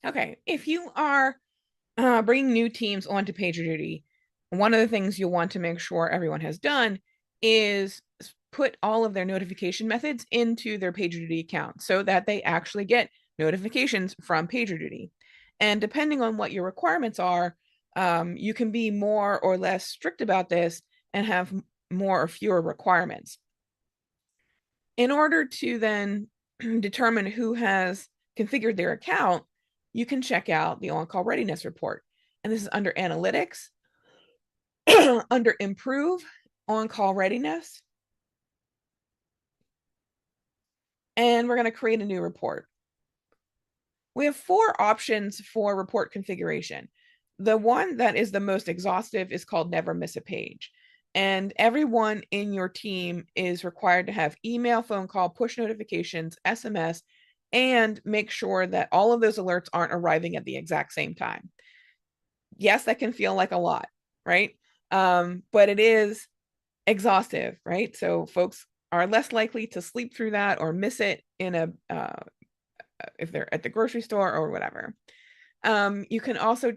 Okay, if you are bringing new teams onto PagerDuty, one of the things you'll want to make sure everyone has done is put all of their notification methods into their PagerDuty account so that they actually get notifications from PagerDuty. And depending on what your requirements are, you can be more or less strict about this and have more or fewer requirements. In order to then determine who has configured their account, you can check out the on-call readiness report. And this is under analytics, under improve on-call readiness. And we're going to create a new report. We have 4 options for report configuration. The one that is the most exhaustive is called never miss a page. And everyone in your team is required to have email, phone call, push notifications, SMS, and make sure that all of those alerts aren't arriving at the exact same time. Yes, that can feel like a lot, right? But it is exhaustive, right? So folks are less likely to sleep through that or miss it in if they're at the grocery store or whatever. You can also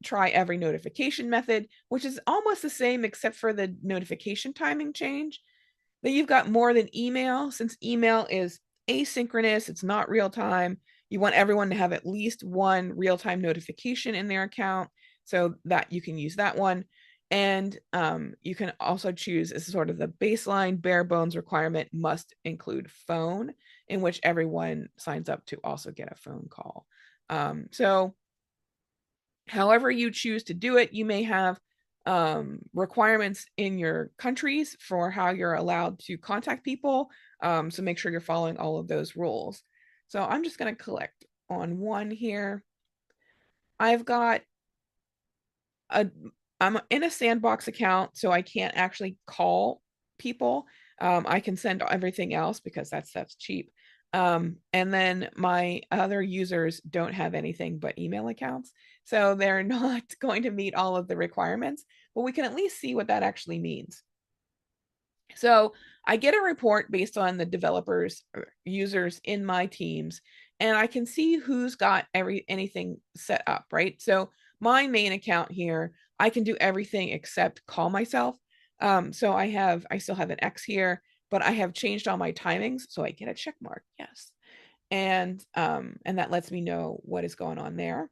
try every notification method, which is almost the same except for the notification timing change. Then you've got more than email. Since email is asynchronous, it's not real time, you want everyone to have at least one real-time notification in their account so that you can use that one. And you can also choose as sort of the baseline bare bones requirement must include phone, in which everyone signs up to also get a phone call. So however you choose to do it, you may have requirements in your countries for how you're allowed to contact people. So make sure you're following all of those rules. So I'm just going to click on one here. I'm in a sandbox account, so I can't actually call people. I can send everything else because that's cheap. And then my other users don't have anything but email accounts, so they're not going to meet all of the requirements, but we can at least see what that actually means. So I get a report based on the developers or users in my teams, and I can see who's got anything set up, right? So my main account here, I can do everything except call myself. So I still have an X here, but I have changed all my timings, so I get a check mark, yes. And that lets me know what is going on there.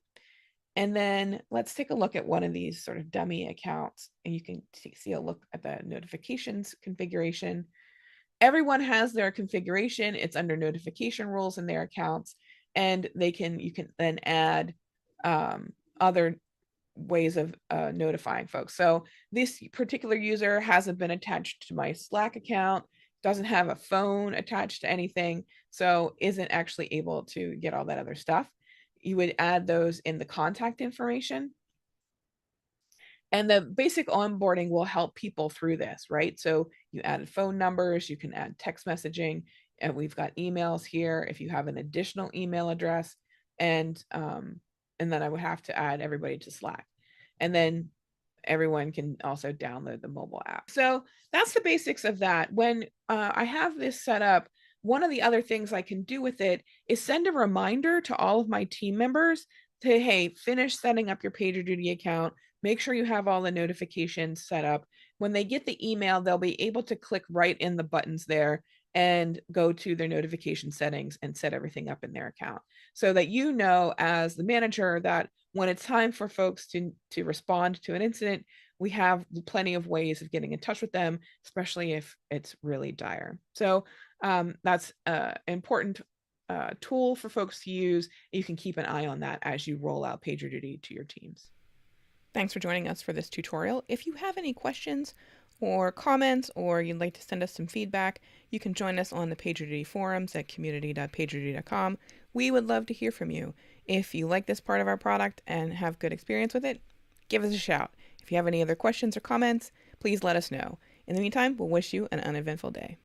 And then let's take a look at one of these sort of dummy accounts, and you can see a look at the notifications configuration. Everyone has their configuration. It's under notification rules in their accounts, and you can then add other ways of notifying folks. So this particular user hasn't been attached to my Slack account, doesn't have a phone attached to anything, so isn't actually able to get all that other stuff. You would add those in the contact information. And the basic onboarding will help people through this, right? So you added phone numbers, you can add text messaging, and we've got emails here if you have an additional email address, and then I would have to add everybody to Slack. And then everyone can also download the mobile app. So that's the basics of that. When I have this set up, one of the other things I can do with it is send a reminder to all of my team members to, hey, finish setting up your PagerDuty account. Make sure you have all the notifications set up. When they get the email, they'll be able to click right in the buttons there and go to their notification settings and set everything up in their account, so that you know as the manager that when it's time for folks to respond to an incident, we have plenty of ways of getting in touch with them, especially if it's really dire. So that's an important tool for folks to use. You can keep an eye on that as you roll out PagerDuty to your teams. Thanks for joining us for this tutorial. If you have any questions or comments, or you'd like to send us some feedback, you can join us on the PagerDuty forums at community.pagerduty.com. We would love to hear from you. If you like this part of our product and have good experience with it, give us a shout. If you have any other questions or comments, please let us know. In the meantime, we'll wish you an uneventful day.